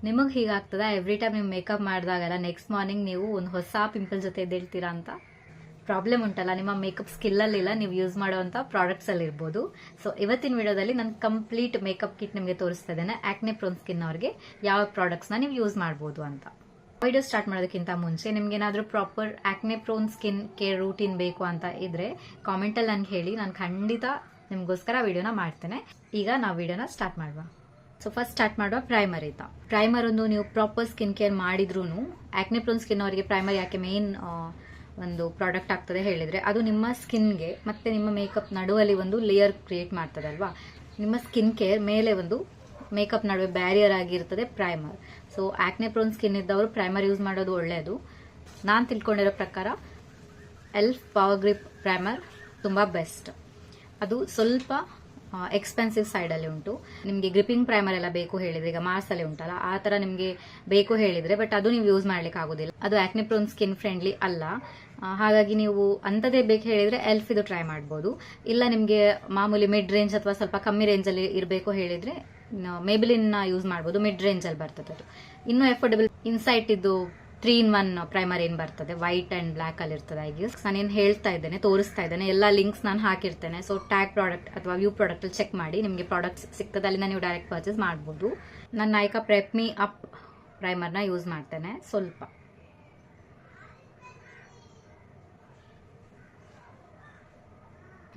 ನಿಮಗೆ ಹೀಗಾಗ್ತದ every time ನೀವು makeup ಮಾಡಿದಾಗೆಲ್ಲ next morning ನೀವು ಒಂದು ಹೊಸ ಪಿಂಪಲ್ ಜೊತೆ ಎದ್ದೇಳ್ತೀರಾ ಅಂತ ಪ್ರಾಬ್ಲಮ್ ಉಂಟಲ್ಲ, ನಿಮ್ಮ ಮೇಕಪ್ ಸ್ಕಿಲ್ಲಲ್ಲಿಲ್ಲ, ನೀವು ಯೂಸ್ ಮಾಡುವಂಥ ಪ್ರಾಡಕ್ಟ್ಸಲ್ಲಿ ಇರ್ಬೋದು. ಸೊ ಇವತ್ತಿನ ವಿಡಿಯೋದಲ್ಲಿ ನಾನು ಕಂಪ್ಲೀಟ್ ಮೇಕಪ್ ಕಿಟ್ ನಿಮಗೆ ತೋರಿಸ್ತಾ ಇದ್ದೇನೆ. ಆಕ್ನೆ ಪ್ರೋನ್ ಸ್ಕಿನ್ ಅವ್ರಿಗೆ ಯಾವ ಪ್ರಾಡಕ್ಟ್ಸ್ನ ನೀವು ಯೂಸ್ ಮಾಡ್ಬೋದು ಅಂತ. ವಿಡಿಯೋ ಸ್ಟಾರ್ಟ್ ಮಾಡೋದಕ್ಕಿಂತ ಮುಂಚೆ ನಿಮ್ಗೆ ಏನಾದರೂ proper ಆಕ್ನೆ prone skin care routine ಬೇಕು ಅಂತ ಇದ್ರೆ ಕಾಮೆಂಟಲ್ಲಿ ನನಗೆ ಹೇಳಿ, ನಾನು ಖಂಡಿತ ನಿಮಗೋಸ್ಕರ ವಿಡಿಯೋನ ಮಾಡ್ತೇನೆ. ಈಗ ನಾವು ವಿಡಿಯೋನ ಸ್ಟಾರ್ಟ್ ಮಾಡುವ. ಸೊ ಫಸ್ಟ್ ಸ್ಟಾರ್ಟ್ ಮಾಡುವ ಪ್ರೈಮರ್ ಇಂದ. ಪ್ರೈಮರ್ ಒಂದು ನೀವು ಪ್ರಾಪರ್ ಸ್ಕಿನ್ ಕೇರ್ ಮಾಡಿದ್ರೂ ಆಕ್ನೆ ಪ್ರೋನ್ ಸ್ಕಿನ್ ಅವರಿಗೆ ಪ್ರೈಮರ್ ಯಾಕೆ ಮೇನ್ ಒಂದು ಪ್ರಾಡಕ್ಟ್ ಆಗ್ತದೆ ಹೇಳಿದ್ರೆ, ಅದು ನಿಮ್ಮ ಸ್ಕಿನ್ಗೆ ಮತ್ತೆ ನಿಮ್ಮ ಮೇಕಪ್ ನಡುವಲ್ಲಿ ಒಂದು ಲೇಯರ್ ಕ್ರಿಯೇಟ್ ಮಾಡ್ತದೆ ಅಲ್ವಾ. ನಿಮ್ಮ ಸ್ಕಿನ್ ಕೇರ್ ಮೇಲೆ ಒಂದು ಮೇಕಪ್ ನಡುವೆ ಬ್ಯಾರಿಯರ್ ಆಗಿರ್ತದೆ ಪ್ರೈಮರ್. ಸೊ ಆಕ್ನೆ ಪ್ರೋನ್ ಸ್ಕಿನ್ ಇದ್ದವರು ಪ್ರೈಮರ್ ಯೂಸ್ ಮಾಡೋದು ಒಳ್ಳೆಯದು. ನಾನು ತಿಳ್ಕೊಂಡಿರೋ ಪ್ರಕಾರ ಎಲ್ಫ್ ಪವರ್ ಗ್ರಿಪ್ ಪ್ರೈಮರ್ ತುಂಬ ಬೆಸ್ಟ್. ಅದು ಸ್ವಲ್ಪ ಎಕ್ಸ್ಪೆನ್ಸಿವ್ ಸೈಡಲ್ಲಿ ಉಂಟು. ನಿಮಗೆ ಗ್ರಿಪ್ಪಿಂಗ್ ಪ್ರೈಮರ್ ಎಲ್ಲ ಬೇಕು ಹೇಳಿದ್ರೆ, ಈಗ ಮಾರ್ಸ್ ಅಲ್ಲಿ ಉಂಟಲ್ಲ ಆ ಥರ ನಿಮಗೆ ಬೇಕು ಹೇಳಿದ್ರೆ, ಬಟ್ ಅದು ನೀವು ಯೂಸ್ ಮಾಡ್ಲಿಕ್ಕೆ ಆಗೋದಿಲ್ಲ. ಅದು ಆಕ್ನೆ ಪ್ರೋನ್ ಸ್ಕಿನ್ ಫ್ರೆಂಡ್ಲಿ ಅಲ್ಲ. ಹಾಗಾಗಿ ನೀವು ಅಂಥದ್ದೇ ಬೇಕು ಹೇಳಿದ್ರೆ ಎಲ್ಫ್ ಇದು ಟ್ರೈ ಮಾಡ್ಬೋದು. ಇಲ್ಲ ನಿಮಗೆ ಮಾಮೂಲಿ ಮಿಡ್ ರೇಂಜ್ ಅಥವಾ ಸ್ವಲ್ಪ ಕಮ್ಮಿ ರೇಂಜಲ್ಲಿ ಇರಬೇಕು ಹೇಳಿದ್ರೆ ಮೇಬಿಲಿನ್ ಯೂಸ್ ಮಾಡ್ಬೋದು. ಮಿಡ್ ರೇಂಜಲ್ಲಿ ಬರ್ತದೆ ಅದು. ಇನ್ನೂ ಎಫೋರ್ಡೆಬಲ್ ಇನ್ಸೈಟ್ ಇದು 3-in-1 ಪ್ರೈಮರ್ ಏನ್ ಬರ್ತದೆ, ವೈಟ್ ಅಂಡ್ ಬ್ಲಾಕ್ ಅಲ್ಲಿ ಇರ್ತದೆ. ಐ ಗೆಸ್ ನಾನೇನು ಹೇಳ್ತಾ ಇದ್ದೇನೆ, ತೋರಿಸ್ತಾ ಇದ್ದೇನೆ, ಎಲ್ಲ ಲಿಂಕ್ಸ್ ನಾನು ಹಾಕಿರ್ತೇನೆ. ಸೊ ಟ್ಯಾಗ್ ಪ್ರಾಡಕ್ಟ್ ಅಥವಾ ವ್ಯೂ ಪ್ರಾಡಕ್ಟ್ ಅಲ್ಲಿ ಚೆಕ್ ಮಾಡಿ, ನಿಮಗೆ ಪ್ರಾಡಕ್ಟ್ಸ್ ಸಿಗ್ತದೆ, ಅಲ್ಲಿಂದ ನೀವು ಡೈರೆಕ್ಟ್ ಪರ್ಚೇಸ್ ಮಾಡ್ಬೋದು. ನಾನು ನಾಯ್ಕಾ ಪ್ರೆಪ್ ಮೀ ಅಪ್ ಪ್ರೈಮರ್ನ ಯೂಸ್ ಮಾಡ್ತೇನೆ. ಸ್ವಲ್ಪ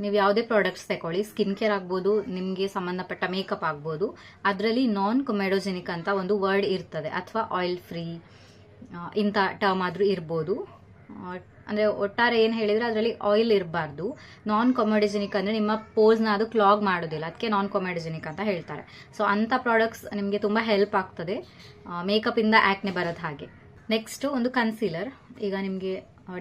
ನೀವು ಯಾವುದೇ ಪ್ರಾಡಕ್ಟ್ಸ್ ತಗೊಳ್ಳಿ, ಸ್ಕಿನ್ ಕೇರ್ ಆಗ್ಬೋದು, ನಿಮಗೆ ಸಂಬಂಧಪಟ್ಟ ಮೇಕಪ್ ಆಗ್ಬೋದು, ಅದರಲ್ಲಿ ನಾನ್ ಕೊಮೆಡೋಜೆನಿಕ್ ಅಂತ ಒಂದು ವರ್ಡ್ ಇರ್ತದೆ, ಅಥವಾ ಆಯಿಲ್ ಫ್ರೀ ಇಂಥ ಟರ್ಮ್ ಆದ್ರೂ ಇರ್ಬೋದು. ಅಂದ್ರೆ ಒಟ್ಟಾರೆ ಏನ್ ಹೇಳಿದ್ರೆ ಅದರಲ್ಲಿ ಆಯಿಲ್ ಇರಬಾರ್ದು. ನಾನ್ ಕೊಮೆಡೋಜೆನಿಕ್ ಅಂದ್ರೆ ನಿಮ್ಮ ಪೋಸ್ನ ಅದು ಕ್ಲಾಗ್ ಮಾಡೋದಿಲ್ಲ, ಅದಕ್ಕೆ ನಾನ್ ಕೊಮೆಡೋಜೆನಿಕ್ ಅಂತ ಹೇಳ್ತಾರೆ. ಸೊ ಅಂತ ಪ್ರಾಡಕ್ಟ್ಸ್ ನಿಮಗೆ ತುಂಬಾ ಹೆಲ್ಪ್ ಆಗ್ತದೆ ಮೇಕಪ್ ಇಂದ ಆಕ್ನೆ ಬರೋದು ಹಾಗೆ. ನೆಕ್ಸ್ಟ್ ಒಂದು ಕನ್ಸೀಲರ್. ಈಗ ನಿಮಗೆ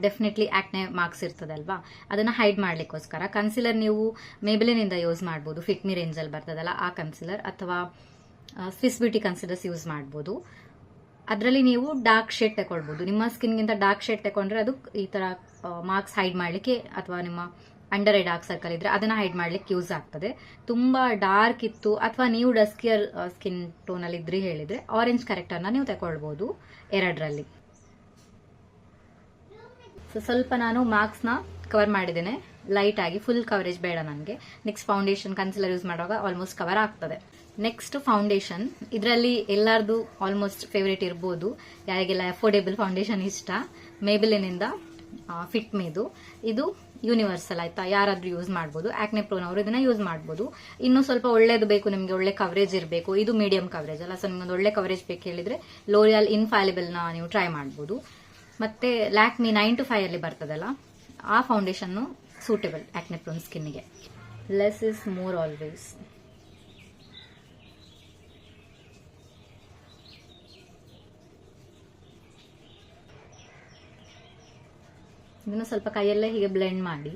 ಡೆಫಿನೆಟ್ಲಿ ಆಕ್ನೆ ಮಾರ್ಕ್ಸ್ ಇರ್ತದಲ್ವಾ, ಅದನ್ನ ಹೈಡ್ ಮಾಡ್ಲಿಕ್ಕೋಸ್ಕರ ಕನ್ಸೀಲರ್ ನೀವು ಮೇಬಿಲಿನಿಂದ ಯೂಸ್ ಮಾಡ್ಬೋದು. ಫಿಟ್ ಮಿ ರೇಂಜ್ ಅಲ್ಲಿ ಬರ್ತದಲ್ಲ ಆ ಕನ್ಸೀಲರ್, ಅಥವಾ ಸ್ವಿಸ್ ಬ್ಯೂಟಿ ಕನ್ಸೀಲರ್ಸ್ ಯೂಸ್ ಮಾಡ್ಬೋದು. ಅದರಲ್ಲಿ ನೀವು ಡಾರ್ಕ್ ಶೇಡ್ ತಗೊಳ್ಬಹುದು. ನಿಮ್ಮ ಸ್ಕಿನ್ಗಿಂತ ಡಾರ್ಕ್ ಶೇಡ್ ತಗೊಂಡ್ರೆ ಅದು ಈ ತರ ಮಾರ್ಕ್ಸ್ ಹೈಡ್ ಮಾಡ್ಲಿಕ್ಕೆ, ಅಥವಾ ನಿಮ್ಮ ಅಂಡರ್ ಐ ಡಾರ್ಕ್ ಸರ್ಕಲ್ ಇದ್ರೆ ಅದನ್ನ ಹೈಡ್ ಮಾಡ್ಲಿಕ್ಕೆ ಯೂಸ್ ಆಗ್ತದೆ. ತುಂಬಾ ಡಾರ್ಕ್ ಇತ್ತು ಅಥವಾ ನೀವು ಡಸ್ಕಿಯರ್ ಸ್ಕಿನ್ ಟೋನ್ ಅಲ್ಲಿ ಇದ್ರಿ ಹೇಳಿದ್ರೆ ಆರೆಂಜ್ ಕರೆಕ್ಟರ್ನ ನೀವು ತಗೊಳ್ಬಹುದು ಎರಡರಲ್ಲಿ. ಸೊ ಸ್ವಲ್ಪ ನಾನು ಮಾರ್ಕ್ಸ್ ನ ಕವರ್ ಮಾಡಿದ್ದೇನೆ ಲೈಟ್ ಆಗಿ, ಫುಲ್ ಕವರೇಜ್ ಬೇಡ ನನಗೆ. ನೆಕ್ಸ್ಟ್ ಫೌಂಡೇಶನ್, ಕನ್ಸಿಲರ್ ಯೂಸ್ ಮಾಡುವಾಗ ಆಲ್ಮೋಸ್ಟ್ ಕವರ್ ಆಗ್ತದೆ. Next foundation. ಇದರಲ್ಲಿ ಎಲ್ಲಾರ್ದು ಆಲ್ಮೋಸ್ಟ್ ಫೇವರೇಟ್ ಇರ್ಬೋದು, ಯಾರಿಗೆಲ್ಲ ಅಫೋರ್ಡೆಬಲ್ ಫೌಂಡೇಶನ್ ಇಷ್ಟ, ಮೇಬಿಲಿನಿಂದ ಫಿಟ್ ಮೀದು. ಇದು ಯೂನಿವರ್ಸಲ್ ಆಯ್ತಾ, ಯಾರಾದ್ರೂ ಯೂಸ್ ಮಾಡ್ಬೋದು. ಆಕ್ನೆ ಪ್ರೋನ್ ಅವರು ಇದನ್ನ ಯೂಸ್ ಮಾಡ್ಬೋದು. ಇನ್ನು ಸ್ವಲ್ಪ ಒಳ್ಳೇದು ಬೇಕು ನಿಮಗೆ, ಒಳ್ಳೆ ಕವರೇಜ್ ಇರಬೇಕು, ಇದು ಮೀಡಿಯಂ ಕವರೇಜ್ ಅಲ್ಲ. ಸೊ ನಿಮ್ಗೆ ಒಳ್ಳೆ ಕವರೇಜ್ ಬೇಕು ಹೇಳಿದ್ರೆ ಲೋರಿಯಲ್ ಇನ್ಫ್ಯಾಲಿಬಲ್ ನ ನೀವು ಟ್ರೈ ಮಾಡ್ಬೋದು. ಮತ್ತೆ ಲ್ಯಾಕ್ಮಿ 9 to 5 ಅಲ್ಲಿ ಬರ್ತದಲ್ಲ ಆ ಫೌಂಡೇಶನ್ ಸೂಟೇಬಲ್ ಆಕ್ನೆ ಪ್ರೋನ್ ಸ್ಕಿನ್ಗೆ. Less is more always. ಇದನ್ನು ಸ್ವಲ್ಪ ಕೈಯಲ್ಲೇ ಹೀಗೆ ಬ್ಲೆಂಡ್ ಮಾಡಿ.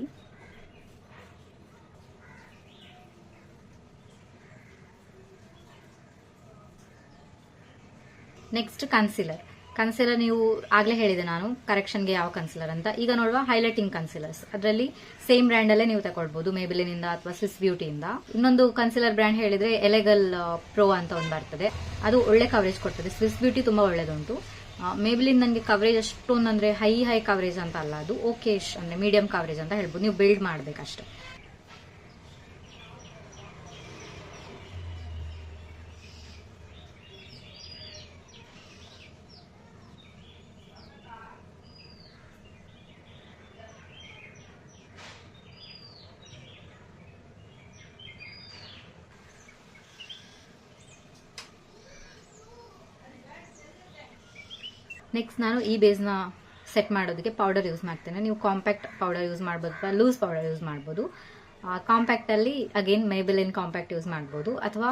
Next concealer. ಕನ್ಸಿಲರ್ ನೀವು ಆಗ್ಲೇ ಹೇಳಿದೆ ನಾನು ಕರೆಕ್ಷನ್ಗೆ ಯಾವ ಕನ್ಸಿಲರ್ ಅಂತ. ಈಗ ನೋಡುವ ಹೈಲೈಟಿಂಗ್ ಕನ್ಸಿಲರ್ಸ್. ಅದರಲ್ಲಿ ಸೇಮ್ ಬ್ರ್ಯಾಂಡ್ ಅಲ್ಲೇ ನೀವು ತಗೊಳ್ಬಹುದು, ಮೇಬಿಲಿನಿಂದ ಅಥವಾ ಸ್ವಿಸ್ ಬ್ಯೂಟಿಯಿಂದ. ಇನ್ನೊಂದು ಕನ್ಸಿಲರ್ ಬ್ರ್ಯಾಂಡ್ ಹೇಳಿದ್ರೆ ಎಲೆಗಲ್ ಪ್ರೋ ಅಂತ ಒಂದು ಬರ್ತದೆ, ಅದು ಒಳ್ಳೆ ಕವರೇಜ್ ಕೊಡ್ತದೆ. ಸ್ವಿಸ್ ಬ್ಯೂಟಿ ತುಂಬಾ ಒಳ್ಳೇದುಂಟು. ಮೇಬಿಲಿನ್ ನನಗೆ ಕವರೇಜ್ ಅಷ್ಟೊಂದು ಅಂದ್ರೆ ಹೈ ಕವರೇಜ್ ಅಂತ ಅಲ್ಲ, ಅದು ಓಕೆ ಅಂದ್ರೆ ಮೀಡಿಯಂ ಕವರೇಜ್ ಅಂತ ಹೇಳ್ಬೋದು. ನೀವು ಬಿಲ್ಡ್ ಮಾಡ್ಬೇಕಷ್ಟೇ. ನೆಕ್ಸ್ಟ್ ನಾನು ಈ ಬೇಸ್ನ ಸೆಟ್ ಮಾಡೋದಕ್ಕೆ ಪೌಡರ್ ಯೂಸ್ ಮಾಡ್ತೇನೆ. ನೀವು ಕಾಂಪ್ಯಾಕ್ಟ್ ಪೌಡರ್ ಯೂಸ್ ಮಾಡ್ಬೋದು ಅಥವಾ ಲೂಸ್ ಪೌಡರ್ ಯೂಸ್ ಮಾಡ್ಬೋದು. ಕಾಂಪ್ಯಾಕ್ಟ್ ಅಲ್ಲಿ ಅಗೇನ್ ಮೇಬಿಲಿನ್ ಕಾಂಪ್ಯಾಕ್ಟ್ ಯೂಸ್ ಮಾಡ್ಬೋದು, ಅಥವಾ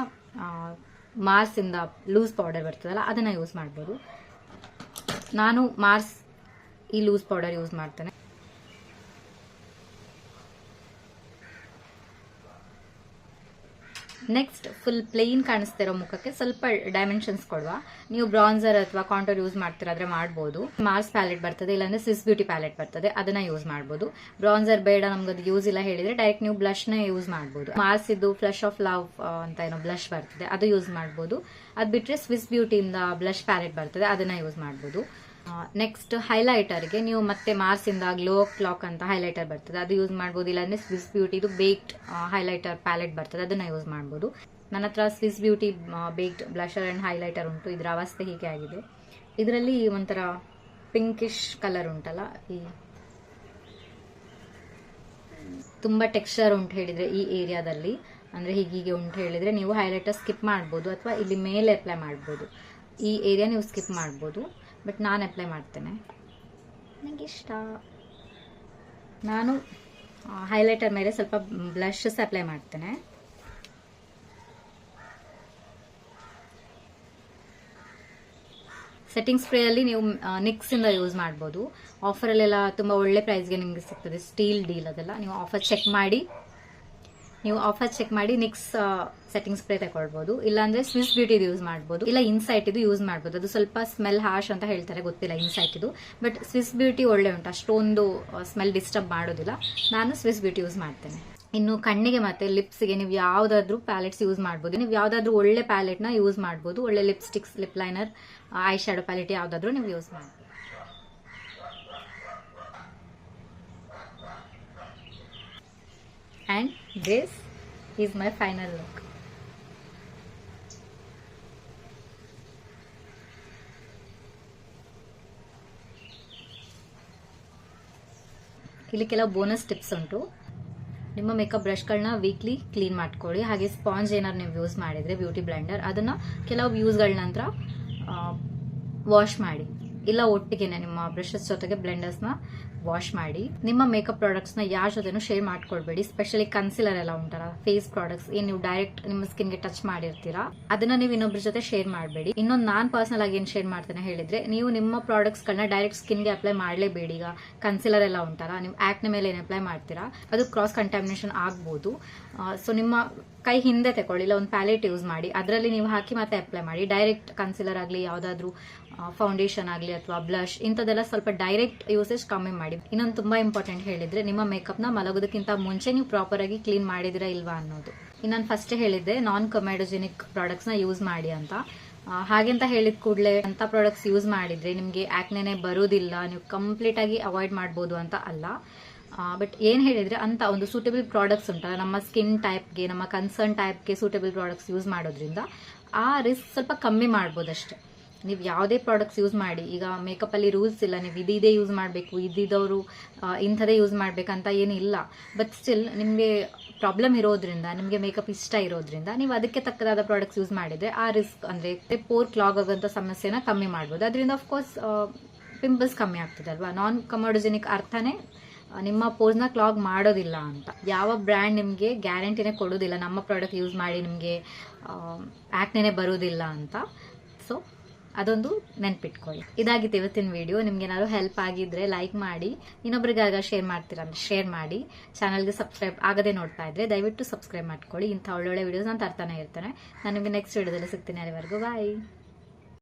ಮಾರ್ಸ್ ಇಂದ ಲೂಸ್ ಪೌಡರ್ ಬರ್ತದಲ್ಲ ಅದನ್ನ ಯೂಸ್ ಮಾಡ್ಬೋದು. ನಾನು ಮಾರ್ಸ್ ಈ ಲೂಸ್ ಪೌಡರ್ ಯೂಸ್ ಮಾಡ್ತೇನೆ. ನೆಕ್ಸ್ಟ್ ಫುಲ್ ಪ್ಲೇನ್ ಕಾಣಿಸ್ತಿರೋ ಮುಖಕ್ಕೆ ಸ್ವಲ್ಪ ಡೈಮೆನ್ಷನ್ಸ್ ಕೊಡುವ. ನೀವು ಬ್ರಾನ್ಸರ್ ಅಥವಾ ಕಾಂಟೂರ್ ಯೂಸ್ ಮಾಡ್ತಿರಾದ್ರೆ ಮಾಡ್ಬೋದು. ಮಾರ್ಸ್ ಪ್ಯಾಲೆಟ್ ಬರ್ತದೆ, ಇಲ್ಲಾಂದ್ರೆ ಸ್ವಿಸ್ ಬ್ಯೂಟಿ ಪ್ಯಾಲೆಟ್ ಬರ್ತದೆ, ಅದನ್ನ ಯೂಸ್ ಮಾಡ್ಬೋದು. ಬ್ರಾನ್ಸರ್ ಬೇಡ ನಮ್ಗೆ ಅದು ಯೂಸ್ ಇಲ್ಲ ಹೇಳಿದ್ರೆ ಡೈರೆಕ್ಟ್ ನೀವು ಬ್ಲಶ್ ನ ಯೂಸ್ ಮಾಡ್ಬೋದು. ಮಾರ್ಸ್ ಇದ್ದು ಫ್ಲಶ್ ಆಫ್ ಲವ್ ಅಂತ ಏನೋ ಬ್ಲಶ್ ಬರ್ತದೆ, ಅದು ಯೂಸ್ ಮಾಡ್ಬೋದು. ಅದ್ ಬಿಟ್ರೆ ಸ್ವಿಸ್ ಬ್ಯೂಟಿ ಇಂದ ಬ್ಲಶ್ ಪ್ಯಾಲೆಟ್ ಬರ್ತದೆ, ಅದನ್ನ ಯೂಸ್ ಮಾಡ್ಬೋದು. ನೆಕ್ಸ್ಟ್ ಹೈಲೈಟರ್ಗೆ ನೀವು ಮತ್ತೆ ಮಾರ್ಸ್ ಇಂದ ಗ್ಲೋ ಕ್ಲಾಕ್ ಅಂತ ಹೈಲೈಟರ್ ಬರ್ತದೆ, ಅದು ಯೂಸ್ ಮಾಡ್ಬೋದು. ಇಲ್ಲಾಂದ್ರೆ ಸ್ವಿಸ್ ಬ್ಯೂಟಿದು ಬೇಕ್ಡ್ ಹೈಲೈಟರ್ ಪ್ಯಾಲೆಟ್ ಬರ್ತದೆ, ಅದನ್ನ ಯೂಸ್ ಮಾಡ್ಬೋದು. ನನ್ನ ಹತ್ರ Swiss beauty baked blusher and highlighter ಉಂಟು. ಇದರ ಅವಸ್ಥೆ ಹೀಗೆ ಆಗಿದೆ. ಇದರಲ್ಲಿ ಒಂಥರ ಪಿಂಕಿಶ್ ಕಲರ್ ಉಂಟಲ್ಲ, ಈ ತುಂಬಾ ಟೆಕ್ಸ್ಚರ್ ಉಂಟು ಹೇಳಿದ್ರೆ ಈ ಏರಿಯಾದಲ್ಲಿ, ಅಂದ್ರೆ ಹೀಗೆ ಉಂಟು ಹೇಳಿದ್ರೆ ನೀವು ಹೈಲೈಟರ್ ಸ್ಕಿಪ್ ಮಾಡ್ಬೋದು ಅಥವಾ ಇಲ್ಲಿ ಮೇಲೆ ಅಪ್ಲೈ ಮಾಡ್ಬೋದು. ಈ ಏರಿಯಾ ನೀವು ಸ್ಕಿಪ್ ಮಾಡ್ಬೋದು, ಬಟ್ ನಾನು ಅಪ್ಲೈ ಮಾಡ್ತೇನೆ, ನನಗೆ ಇಷ್ಟ. ನಾನು ಹೈಲೈಟರ್ ಮೇಲೆ ಸ್ವಲ್ಪ ಬ್ಲಷಸ್ ಅಪ್ಲೈ ಮಾಡ್ತೇನೆ. ಸೆಟ್ಟಿಂಗ್ ಸ್ಪ್ರೇ ಅಲ್ಲಿ ನೀವು ನಿಕ್ಸ್ ಇಂದ ಯೂಸ್ ಮಾಡ್ಬೋದು. ಆಫರ್ ಅಲ್ಲೆಲ್ಲ ತುಂಬಾ ಒಳ್ಳೆ ಪ್ರೈಸ್ಗೆ ನಿಮ್ಗೆ ಸಿಗ್ತದೆ, ಸ್ಟೀಲ್ ಡೀಲ್ ಅದೆಲ್ಲ. ನೀವು ಆಫರ್ ಚೆಕ್ ಮಾಡಿ ನಿಕ್ಸ್ ಸೆಟ್ಟಿಂಗ್ ಸ್ಪ್ರೇ ತಗೊಳ್ಬಹುದು. ಇಲ್ಲಾಂದ್ರೆ ಸ್ವಿಸ್ ಬ್ಯೂಟಿ ಯೂಸ್ ಮಾಡ್ಬೋದು, ಇಲ್ಲ ಇನ್ಸೈಟ್ ಇದು ಯೂಸ್ ಮಾಡ್ಬೋದು. ಅದು ಸ್ವಲ್ಪ ಸ್ಮೆಲ್ ಹಾಶ್ ಅಂತ ಹೇಳ್ತಾರೆ, ಗೊತ್ತಿಲ್ಲ ಇನ್ಸೈಟ್ ಇದು, ಬಟ್ ಸ್ವಿಸ್ ಬ್ಯೂಟಿ ಒಳ್ಳೆ ಉಂಟು, ಅಷ್ಟೊಂದು ಸ್ಮೆಲ್ ಡಿಸ್ಟರ್ಬ್ ಮಾಡೋದಿಲ್ಲ. ನಾನು ಸ್ವಿಸ್ ಬ್ಯೂಟಿ ಯೂಸ್ ಮಾಡ್ತೇನೆ. ಇನ್ನು ಕಣ್ಣಿಗೆ ಮತ್ತೆ ಲಿಪ್ಸ್ಗೆ ನೀವು ಯಾವ್ದಾದ್ರು ಪ್ಯಾಲೆಟ್ಸ್ ಯೂಸ್ ಮಾಡ್ಬೋದು. ನೀವು ಯಾವ್ದಾದ್ರು ಒಳ್ಳೆ ಪ್ಯಾಲೆಟ್ ನ ಯೂಸ್ ಮಾಡ್ಬೋದು. ಒಳ್ಳೆ lipsticks, lip liner, I shadow palette ಯಾವ್ದಾದ್ರು ನೀವು ಯೂಸ್ ಮಾಡ್ಬೋದು. And this is my final look. ಇಲ್ಲಿ ಕೆಲವು ಬೋನಸ್ ಟಿಪ್ಸ್ ಉಂಟು. ನಿಮ್ಮ ಮೇಕಪ್ ಬ್ರಷ್ಗಳನ್ನ ವೀಕ್ಲಿ ಕ್ಲೀನ್ ಮಾಡ್ಕೊಳ್ಳಿ. ಹಾಗೆ ಸ್ಪಾಂಜ್ ಏನಾದ್ರು ನೀವು ಯೂಸ್ ಮಾಡಿದ್ರೆ ಬ್ಯೂಟಿ ಬ್ಲೆಂಡರ್, ಅದನ್ನ ಕೆಲವು ಯೂಸ್ಗಳ ನಂತರ ವಾಶ್ ಮಾಡಿ. ಇಲ್ಲ ಒಟ್ಟಿಗೆನೆ ನಿಮ್ಮ ಬ್ರಷಸ್ ಜೊತೆಗೆ ಬ್ಲೆಂಡರ್ಸ್ ನ ವಾಶ್ ಮಾಡಿ. ನಿಮ್ಮ ಮೇಕಪ್ ಪ್ರಾಡಕ್ಟ್ಸ್ ನ ಯಾರ ಜೊತೆನೂ ಶೇರ್ ಮಾಡ್ಕೊಳ್ಬೇಡಿ. ಸ್ಪೆಷಲಿ ಕನ್ಸಿಲರ್ ಎಲ್ಲ ಉಂಟಲ್ಲ, ಫೇಸ್ ಪ್ರಾಡಕ್ಟ್ಸ್ ಏನ್ ನೀವು ಡೈರೆಕ್ಟ್ ನಿಮ್ಮ ಸ್ಕಿನ್ ಗೆ ಟಚ್ ಮಾಡಿರ್ತೀರಾ, ಅದನ್ನ ನೀವು ಇನ್ನೊಬ್ರ ಜೊತೆ ಶೇರ್ ಮಾಡಬೇಡಿ. ಇನ್ನೊಂದು ನಾನ್ ಪರ್ಸನಲ್ ಆಗಿ ಏನ್ ಶೇರ್ ಮಾಡ್ತೇನೆ ಹೇಳಿದ್ರೆ, ನೀವು ನಿಮ್ಮ ಪ್ರಾಡಕ್ಟ್ಸ್ ಗಳನ್ನ ಡೈರೆಕ್ಟ್ ಸ್ಕಿನ್ ಗೆ ಅಪ್ಲೈ ಮಾಡಲೇಬೇಡಿ. ಈಗ ಕನ್ಸಿಲರ್ ಎಲ್ಲ ಉಂಟಲ್ಲ, ನೀವು ಆಕ್ನೆ ಮೇಲೆ ಏನ್ ಅಪ್ಲೈ ಮಾಡ್ತೀರಾ ಅದು ಕ್ರಾಸ್ ಕಂಟಾಮಿನೇಷನ್ ಆಗ್ಬಹುದು. ಸೊ ನಿಮ್ಮ ಕೈ ಹಿಂದೆ ತಗೊಳ್ಳಿ, ಇಲ್ಲ ಒಂದು ಪ್ಯಾಲೆಟ್ ಯೂಸ್ ಮಾಡಿ, ಅದರಲ್ಲಿ ನೀವು ಹಾಕಿ ಮತ್ತೆ ಅಪ್ಲೈ ಮಾಡಿ. ಡೈರೆಕ್ಟ್ ಕನ್ಸಿಲರ್ ಆಗಲಿ, ಯಾವ್ದಾದ್ರು ಫೌಂಡೇಶನ್ ಆಗಲಿ ಅಥವಾ ಬ್ಲಶ್, ಇಂಥದ್ದೆಲ್ಲ ಸ್ವಲ್ಪ ಡೈರೆಕ್ಟ್ ಯೂಸೇಜ್ ಕಮ್ಮಿ ಮಾಡಿ. ಇನ್ನೊಂದು ತುಂಬಾ ಇಂಪಾರ್ಟೆಂಟ್ ಹೇಳಿದ್ರೆ, ನಿಮ್ಮ ಮೇಕಪ್ ನ ಮಲಗೋದಕ್ಕಿಂತ ಮುಂಚೆ ನೀವು ಪ್ರಾಪರ್ ಆಗಿ ಕ್ಲೀನ್ ಮಾಡಿದಿರಾ ಇಲ್ವಾ ಅನ್ನೋದು. ನಾನು ಫಸ್ಟ್ ಹೇಳಿದ್ದೆ ನಾನ್ ಕಮೆಡೋಜೆನಿಕ್ ಪ್ರಾಡಕ್ಟ್ಸ್ ನ ಯೂಸ್ ಮಾಡಿ ಅಂತ. ಹಾಗೆಂತ ಹೇಳಿದ ಕೂಡಲೇ ಅಂತ ಪ್ರಾಡಕ್ಟ್ಸ್ ಯೂಸ್ ಮಾಡಿದ್ರೆ ನಿಮ್ಗೆ ಆಕ್ನೆನೆ ಬರೋದಿಲ್ಲ, ನೀವು ಕಂಪ್ಲೀಟ್ ಆಗಿ ಅವಾಯ್ಡ್ ಮಾಡಬಹುದು ಅಂತ ಅಲ್ಲ. ಬಟ್ ಏನ್ ಹೇಳಿದ್ರೆ, ಅಂತ ಒಂದು ಸೂಟೇಬಲ್ ಪ್ರಾಡಕ್ಟ್ಸ್ ಉಂಟಲ್ಲ, ನಮ್ಮ ಸ್ಕಿನ್ ಟೈಪ್ಗೆ, ನಮ್ಮ ಕನ್ಸರ್ನ್ ಟೈಪ್ಗೆ ಸೂಟೇಬಲ್ ಪ್ರಾಡಕ್ಟ್ಸ್ ಯೂಸ್ ಮಾಡೋದ್ರಿಂದ ಆ ರಿಸ್ಕ್ ಸ್ವಲ್ಪ ಕಮ್ಮಿ ಮಾಡ್ಬೋದು ಅಷ್ಟೇ. ನೀವು ಯಾವುದೇ ಪ್ರಾಡಕ್ಟ್ಸ್ ಯೂಸ್ ಮಾಡಿ, ಈಗ ಮೇಕಪ್ ಅಲ್ಲಿ ರೂಲ್ಸ್ ಇಲ್ಲ, ನೀವು ಇದೇ ಯೂಸ್ ಮಾಡಬೇಕು, ಇದ್ದಿದ್ದವರು ಇಂಥದೇ ಯೂಸ್ ಮಾಡ್ಬೇಕಂತ ಏನಿಲ್ಲ. ಬಟ್ ಸ್ಟಿಲ್ ನಿಮಗೆ ಪ್ರಾಬ್ಲಮ್ ಇರೋದ್ರಿಂದ, ನಿಮಗೆ ಮೇಕಪ್ ಇಷ್ಟ ಇರೋದ್ರಿಂದ ನೀವು ಅದಕ್ಕೆ ತಕ್ಕದಾದ ಪ್ರಾಡಕ್ಟ್ಸ್ ಯೂಸ್ ಮಾಡಿದ್ರೆ ಆ ರಿಸ್ಕ್ ಅಂದ್ರೆ ಪೋರ್ ಕ್ಲಾಗ್ ಆಗೋಂಥ ಸಮಸ್ಯೆನ ಕಮ್ಮಿ ಮಾಡ್ಬೋದು. ಅದರಿಂದ ಆಫ್ಕೋರ್ಸ್ ಪಿಂಪಲ್ಸ್ ಕಮ್ಮಿ ಆಗ್ತದೆ ಅಲ್ವಾ. ನಾನ್ ಕಮೋಡೋಜೆನಿಕ್ ಅರ್ಥನೇ ನಿಮ್ಮ ಪೋರ್ಸ್ ನ ಕ್ಲಾಗ್ ಮಾಡೋದಿಲ್ಲ ಅಂತ. ಯಾವ ಬ್ರ್ಯಾಂಡ್ ನಿಮಗೆ ಗ್ಯಾರಂಟಿನೇ ಕೊಡೋದಿಲ್ಲ ನಮ್ಮ ಪ್ರಾಡಕ್ಟ್ ಯೂಸ್ ಮಾಡಿ ನಿಮಗೆ ಆಕ್ನೆನೆ ಬರೋದಿಲ್ಲ ಅಂತ. ಸೊ ಅದೊಂದು ನೆನ್ಪಿಟ್ಕೊಳ್ಳಿ. ಇದಾಗಿತ್ತು ಇವತ್ತಿನ ವಿಡಿಯೋ. ನಿಮ್ಗೆ ಏನಾದ್ರು ಹೆಲ್ಪ್ ಆಗಿದ್ರೆ ಲೈಕ್ ಮಾಡಿ, ಇನ್ನೊಬ್ರಿಗಾಗ ಶೇರ್ ಮಾಡ್ತೀರಾ ಅಂದ್ರೆ ಶೇರ್ ಮಾಡಿ. ಚಾನಲ್ಗೆ ಸಬ್ಸ್ಕ್ರೈಬ್ ಆಗದೆ ನೋಡ್ತಾ ಇದ್ರೆ ದಯವಿಟ್ಟು ಸಬ್ಸ್ಕ್ರೈಬ್ ಮಾಡ್ಕೊಳ್ಳಿ. ಇಂಥ ಒಳ್ಳೊಳ್ಳೆ ವಿಡಿಯೋಸ್ ನಾನು ತರ್ತಾನೆ ಇರ್ತೇನೆ. ನಾನು ನಿಮಗೆ ನೆಕ್ಸ್ಟ್ ವಿಡಿಯೋದಲ್ಲಿ ಸಿಗ್ತೀನಿ. ಅಲ್ಲಿವರೆಗೂ ಬಾಯ್.